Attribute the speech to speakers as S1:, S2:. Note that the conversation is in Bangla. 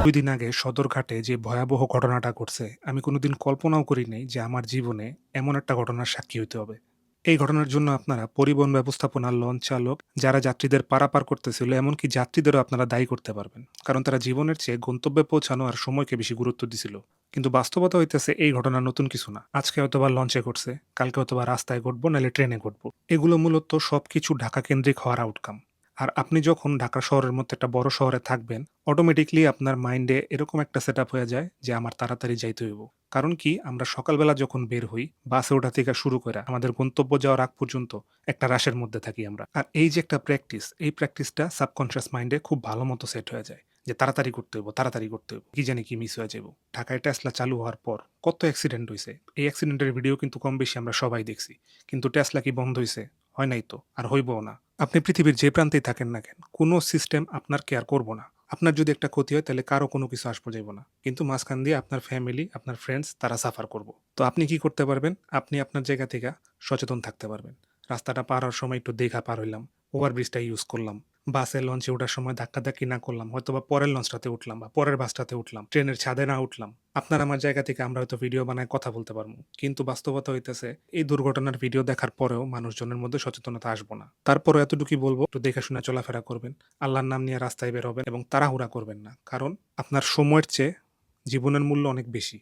S1: ২ দিন আগে সদরঘাটে যে ভয়াবহ ঘটনাটা ঘটছে, আমি কোনোদিন কল্পনাও করি নাই যে আমার জীবনে এমন একটা ঘটনার সাক্ষী হইতে হবে। এই ঘটনার জন্য আপনারা পরিবহন ব্যবস্থাপনা, লঞ্চ চালক, যারা যাত্রীদের পারাপার করতেছিল, এমনকি যাত্রীদেরও আপনারা দায়ী করতে পারবেন। কারণ তারা জীবনের চেয়ে গন্তব্যে পৌঁছানো আর সময়কে বেশি গুরুত্ব দিছিল। কিন্তু বাস্তবতা হইতেছে এই ঘটনা নতুন কিছু না। আজকে হয়তোবা লঞ্চে ঘটছে, কালকে হয়তোবা রাস্তায় ঘটবো, নাইলে ট্রেনে ঘটবো। এগুলো মূলত সবকিছু ঢাকা কেন্দ্রিক হওয়ার আউটকাম। আর আপনি যখন ঢাকা শহরের মতো একটা বড় শহরে থাকবেন, অটোমেটিক্যালি আপনার মাইন্ডে এরকম একটা সেটআপ হয়ে যায় যে আমার তাড়াতাড়ি যাইতে হইব। কারণ কি আমরা সকালবেলা যখন বের হই, বাসে ওঠা থেকে শুরু কইরা আমাদের গন্তব্য যাওয়ার আগ পর্যন্ত একটা রাশের মধ্যে থাকি আমরা। আর এই যে একটা প্র্যাকটিস, এই প্র্যাকটিসটা সাবকন্সিয়াস মাইন্ডে খুব ভালো মতো সেট হয়ে যায়। যে তাড়াতাড়ি করতে হইব, তাড়াতাড়ি করতে হইব। কি জানি কি মিস হয়ে যাইব। ঢাকায় টেসলা চালু হওয়ার পর কত অ্যাক্সিডেন্ট হইছে। এই অ্যাক্সিডেন্টের ভিডিও কিন্তু কম বেশি আমরা সবাই দেখছি। কিন্তু টেসলা কি বন্ধ হইছে? হয় নাই তো, আর হইবও না। আপনি পৃথিবীর যে প্রান্তেই থাকেন না কেন, কোনো সিস্টেম আপনার কেয়ার করব না। আপনার যদি একটা ক্ষতি হয় তাহলে কারো কোনো কিছু আসবো যাইব না। কিন্তু মাঝখান দিয়ে আপনার ফ্যামিলি, আপনার ফ্রেন্ডস তারা সাফার করব। তো আপনি কি করতে পারবেন? আপনি আপনার জায়গা থেকে সচেতন থাকতে পারবেন। রাস্তাটা পার হওয়ার সময় একটু দেখা পার হইলাম। ওভারব্রিজটা ইউজ করলাম। বাসে লঞ্চে ওঠার সময় ধাক্কাধাক্কি না করলাম। হয়তোবা পরের লঞ্চটাতে উঠলাম বা পরের বাসটাতে উঠলাম। ট্রেনের ছাদে না উঠলাম। আপনার আমার জায়গা থেকে আমরা হয়তো ভিডিও বানায় কথা বলতে পারবো। কিন্তু বাস্তবতা হইতেছে এই দুর্ঘটনার ভিডিও দেখার পরেও মানুষজনের মধ্যে সচেতনতা আসবো না। তারপরও এতটুকুই বলবো, একটু দেখে শুনে চলাফেরা করবেন। আল্লাহর নাম নিয়ে রাস্তায় বের হবেন এবং তাড়াহুড়া করবেন না। কারণ আপনার সময়ের চেয়ে জীবনের মূল্য অনেক বেশি।